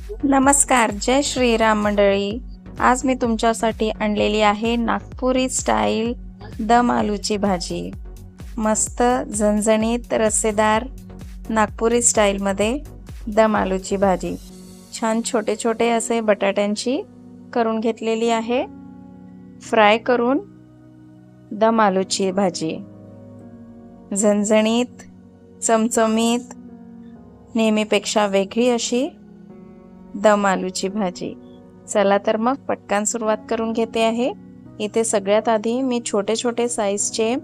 नमस्कार, जय श्रीराम मंडळी। आज मी तुमच्यासाठी आणलेली आहे नागपुरी स्टाईल दम आलूची भाजी। मस्त झणझणीत रस्सेदार नागपुरी स्टाईलमध्ये दम आलूची भाजी। छान छोटे छोटे असे बटाट्यांची करून घेतलेली आहे। फ्राय करून दम आलूची भाजी झणझणीत चमचमीत नेहमीपेक्षा वेगळी अशी दम आलूची भाजी। चला तर मग पटकन सुरुवात करून घेते आहे। इथे सगळ्यात आधी मी छोटे छोटे साईजचे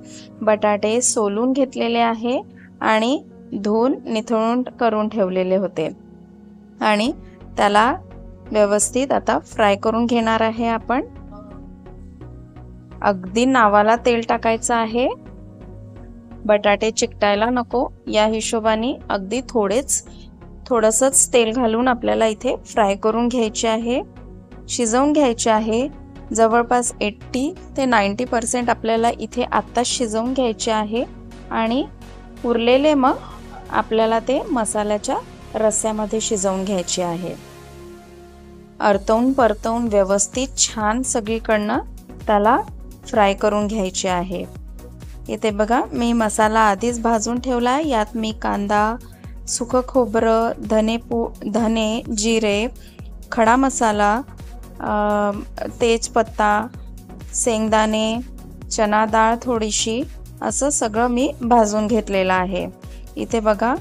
बटाटे सोलून घेतलेले आहे आणि धुवून निथळून करून ठेवलेले होते आणि त्याला व्यवस्थित आता फ्राय करून घेणार आहे आपण। अगदी नावाला तेल टाकायचं आहे, बटाटे चिकटायला नको या हिशोबाने अगदी थोडंसंच तेल घालून आपल्याला इथे फ्राय करून घ्यायचे आहे, शिजवून घ्यायचे आहे। जवळपास 80 ते 90% आपल्याला इथे आत्ताच शिजवून घ्यायचे आहे आणि उरलेले मग आपल्याला ते मसाल्याच्या रस्स्यामध्ये शिजवून घ्यायचे आहे। परतवून व्यवस्थित छान सगळीकडनं त्याला फ्राय करून घ्यायचे आहे। इथे बघा मी मसाला आधीच भाजून ठेवला। यात मी कांदा, सुकं खोबरं, धने, जिरे, खडा मसाला, तेजपत्ता, शेंगदाणे, चना डाळ थोडीशी असं सगळं मी भाजून घेतलेलं आहे। इथे बघा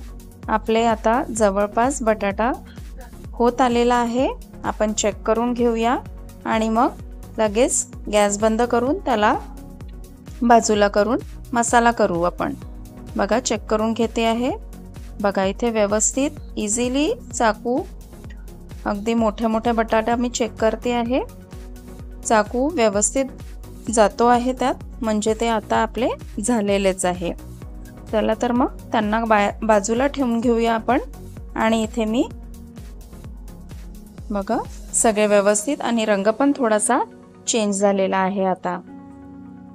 आपले आता जवळपास बटाटा होत आलेला आहे। आपण चेक करून घेऊया आणि मग लगेच गॅस बंद करून त्याला बाजूला करून मसाला करू आपण। बघा चेक करून घेते आहे। बघा इथे व्यवस्थित इझिली चाकू, अगदी मोठ्या बटाटा मी चेक करते आहे, चाकू व्यवस्थित जातो आहे त्यात, म्हणजे ते आता आपले झालेलेच आहे। चला तर मग त्यांना बाजूला ठेवून घेऊया आपण। आणि इथे मी बघा सगळे व्यवस्थित आणि रंग पण थोडासा चेंज झालेला आहे, आता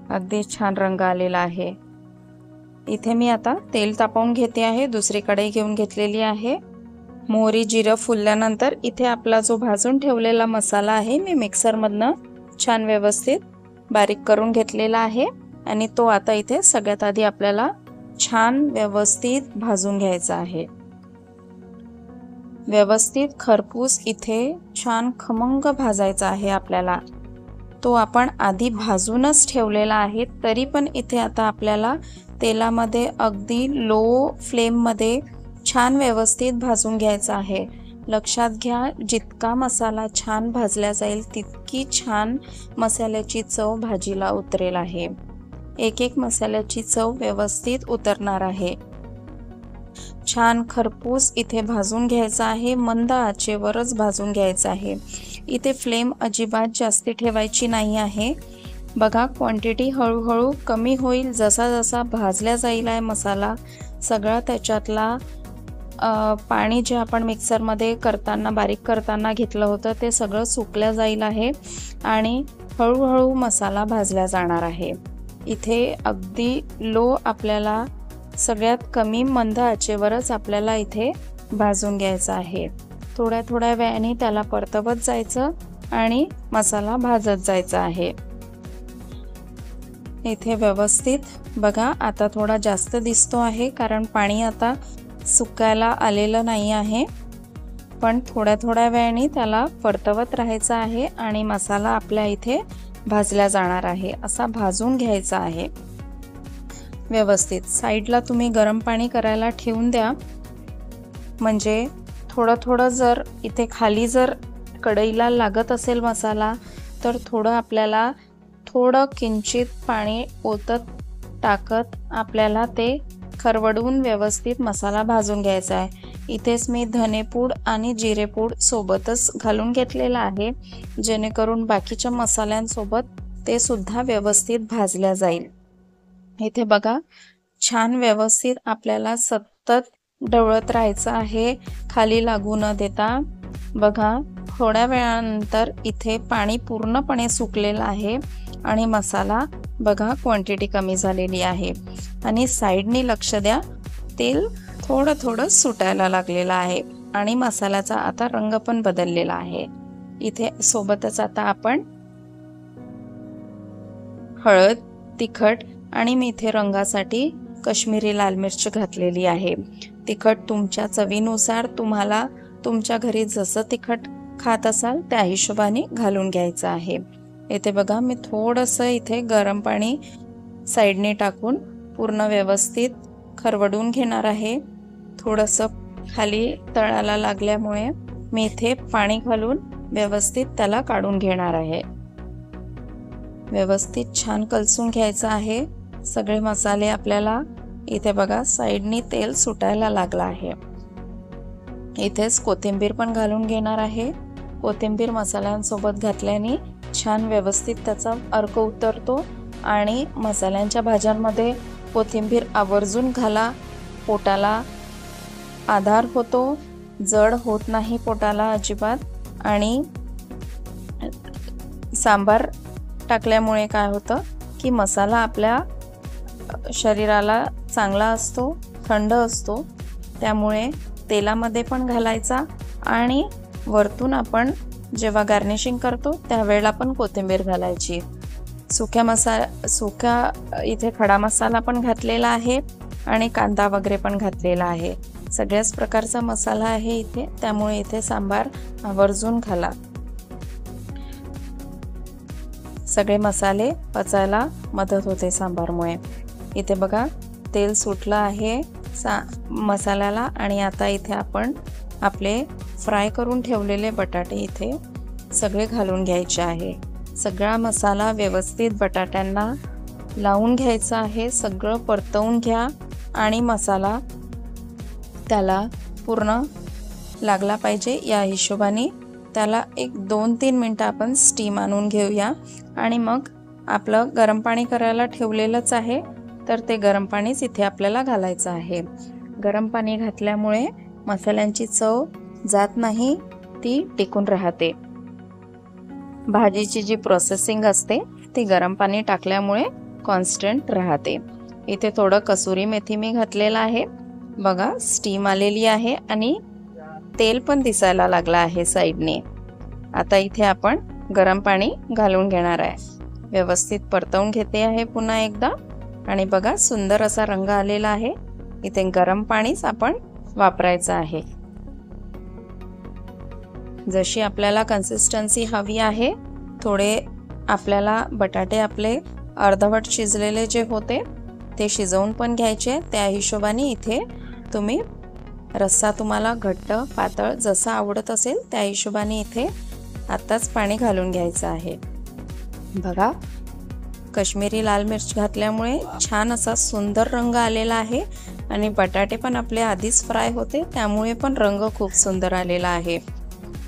अगदी छान रंग आलेला आहे। इथे मी आता तेल तापवून घेते आहे, दुसरी कढई घेऊन घेतलेली आहे। मोहरी जिरं फुलल्यानंतर इथे आपला जो भाजून ठेवलेला मसाला आहे मी मिक्सरमधनं छान व्यवस्थित बारीक करून घेतलेला आहे आणि तो आता इथे सगळ्यात आधी आपल्याला छान व्यवस्थित भाजून घ्यायचा आहे। व्यवस्थित खरपूस इथे छान खमंग भाजायचा आहे आपल्याला। तो आपण आधी भाजूनच ठेवलेला आहे, तरी पण इथे आता आपल्याला तेलामध्ये अगदी लो फ्लेममध्ये छान व्यवस्थित भाजून घ्यायचा आहे। लक्षात घ्या, जितका मसाला छान भाजला जाईल तितकी छान मसाल्याची चव भाजीला उतरेल आहे। एक मसाल्याची चव व्यवस्थित उतरणार आहे। छान खरपूस इथे भाजून घ्यायचा आहे, मंद आचेवरच भाजून घ्यायचा आहे। इथे फ्लेम अजिबात जास्ती ठेवायची नाही आहे। बघा क्वांटिटी हळूहळू कमी होईल जसा जसा भाजला जाईल आहे मसाला सगळा, त्याच्यातला पाणी जे आपण मिक्सरमध्ये बारीक करताना घेतलं होतं ते सगळं सुकलं जाईल आहे आणि हळूहळू मसाला भाजला जाणार आहे। इथे अगदी लो आपल्याला सगळ्यात कमी मंद आचेवरच आपल्याला इथे भाजून घ्यायचा आहे। थोड्या वेळाने त्याला परतवत जायचं आणि मसाला भाजत जायचा आहे। इथे व्यवस्थित बघा आता थोडा जास्त दिसतो आहे, कारण पाणी आता सुकायला आलेलं नाही आहे, पण थोड्या वेळाने त्याला परतवत राहायचं आहे आणि मसाला आपल्या इथे भाजला जाणार आहे, असा भाजून घ्यायचा आहे व्यवस्थित। साईडला तुम्ही गरम पाणी करायला ठेवून द्या, म्हणजे थोडं जर इथे खाली जर कढईला लागत असेल मसाला तर आपल्याला किंचित पाणी टाकत आपल्याला ते खरवडून व्यवस्थित मसाला भाजून घ्यायचा आहे। इथेच मी धनेपूड आणि जिरेपूड सोबतच घालून घेतलेला आहे, जेणेकरून बाकीच्या मसाल्यांसोबत ते सुद्धा व्यवस्थित भाजल्या जाईल। इथे बघा छान व्यवस्थित आपल्याला सतत ढवळत राहायचं आहे, खाली लागू न देता। बघा थोड्या वेळानंतर इथे पाणी पूर्णपणे सुकलेलं आहे आणि मसाला बघा क्वांटिटी कमी झालेली आहे आणि साइडनी लक्ष द्या, तेल थोडं सुटायला लागलेलं आहे। आणि मसाल्याचा आता रंग पण बदललेला आहे। इथे सोबतच आता आपण हळद, तिखट आणि मी इथे रंगासाठी काश्मीरी लाल मिर्च घातलेली आहे। तिखट तुमच्या चवीनुसार तुम्हाला तुमच्या घरी जसं तिखट खात असाल त्या हिशोबाने घालून घ्यायचं आहे। इथे बघा मी थोडंसं इथे गरम पाणी साइडने टाकून पूर्ण व्यवस्थित खरवडून घेणार आहे। थोडंसं खाली तळाला लागल्यामुळे मी इथे पाणी घालून व्यवस्थित त्याला काढून घेणार आहे। व्यवस्थित छान कलसून घ्यायचं आहे सगळे मसाले आपल्याला। इथे बघा साइडनी तेल सुटायला लागला आहे। इथेच कोथिंबीर पण घालून घेणार आहे। कोथिंबीर मसाल्यांसोबत घातल्याने छान व्यवस्थित त्याचा अर्क उतरतो आणि मसाल्यांच्या भाज्यांमध्ये कोथिंबीर आवर्जून घाला, पोटाला आधार होतो, जड होत नाही पोटाला अजिबात। आणि सांबार टाकल्यामुळे काय होतं की मसाला आपल्या शरीराला चांगला असतो, थंड असतो, त्यामुळे तेलामध्ये पण घालायचा आणि वरतून आपण जेव्हा गार्निशिंग करतो त्यावेळेला पण कोथिंबीर घालायची। सुक्या इथे खडा मसाला पण घातलेला आहे आणि कांदा वगैरे पण घातलेला आहे। सगळ्याच प्रकारचा मसाला आहे इथे, त्यामुळे इथे सांबार आवर्जून घाला। सगळे मसाले पचायला मदत होते सांबारमुळे। इथे बघा तेल सुटलं आहे मसाल्याला आणि आता इथे आपण आपले फ्राय करून ठेवलेले बटाटे इथे सगळे घालून घ्यायचे आहे। सगळा मसाला व्यवस्थित बटाट्यांना लावून घ्यायचा आहे। सगळं परतवून घ्या आणि मसाला त्याला पूर्ण लागला पाहिजे या हिशोबाने त्याला एक 2-3 मिनिटं आपण स्टीम आणून घेऊया। आणि मग आपलं गरम पाणी करायला ठेवलेलंच आहे, तर ते गरम पाणीच इथे आपल्याला घालायचं आहे। गरम पाणी घातल्यामुळे मसाल्यांची चव जात नाही, ती टिकून राहते। भाजीची जी प्रोसेसिंग असते ती गरम पाणी टाकल्यामुळे कॉन्स्टंट राहते। इथे थोडं कसुरी मेथी मी घातलेला आहे। बघा स्टीम आलेली आहे आणि तेल पण दिसायला लागला आहे साइडने। आता इथे आपण गरम पाणी घालून घेणार आहे। व्यवस्थित परतवून घेते आहे पुन्हा एकदा आणि बघा सुंदर असा रंग आलेला आहे। इथे गरम पाणीच आपण वापरायचं आहे। जशी आपल्याला कन्सिस्टन्सी हवी आहे, थोडे आपल्याला बटाटे आपले अर्धवट शिजलेले जे होते ते शिजवून पण घ्यायचे, त्या हिशोबाने इथे तुम्ही रस्सा तुम्हाला घट्ट पातळ जसा आवडत असेल त्या हिशोबाने इथे आताच पाणी घालून घ्यायचं आहे। बघा काश्मीरी लाल मिर्च घातल्यामुळे छान असा सुंदर रंग आलेला आहे आणि बटाटे पण आपले आधीच फ्राय होते त्यामुळे पण रंग खूप सुंदर आलेला आहे।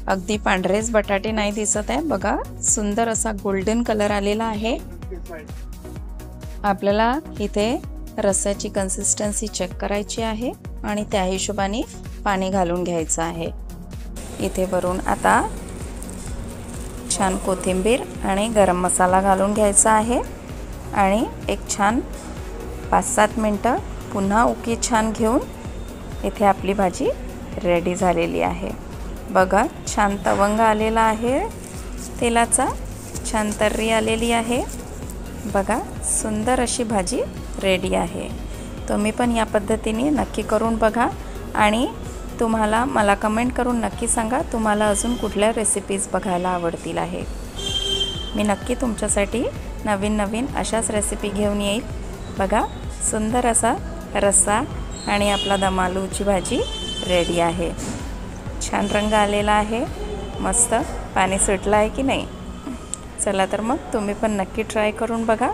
अगदी पांढरेच बटाटे नाही दिसत आहे, बघा सुंदर असा गोल्डन कलर आलेला आहे। आपल्याला इथे रस्स्याची कन्सिस्टन्सी चेक करायची आहे आणि त्या हिशोबाने पाणी घालून घ्यायचं आहे। इथे वरून आता छान कोथिंबीर आणि गरम मसाला घालून घ्यायचा आहे आणि एक छान 5-7 मिनिटं पुन्हा उकी छान घेऊन इथे आपली भाजी रेडी झालेली आहे। बघा छान तवंग आलेला आहे, तेलाचा छान तर्री आलेली आहे। बघा सुंदर अशी भाजी रेडी आहे। तुम्ही पण या पद्धतीने नक्की करून बघा आणि तुम्हाला मला कमेंट करून नक्की सांगा तुम्हाला अजून कुठल्या रेसिपीज बघायला आवडतील आहे। मी नक्की तुमच्यासाठी नवीन नवीन अशाच रेसिपी घेऊन येईल। बघा सुंदर असा रस्सा आणि आपला दम आलूची भाजी रेडी आहे। छान रंग आलेला आहे, मस्त पाणी सुटलं आहे की नाही। चला तर मग तुम्ही पण नक्की ट्राय करून बघा।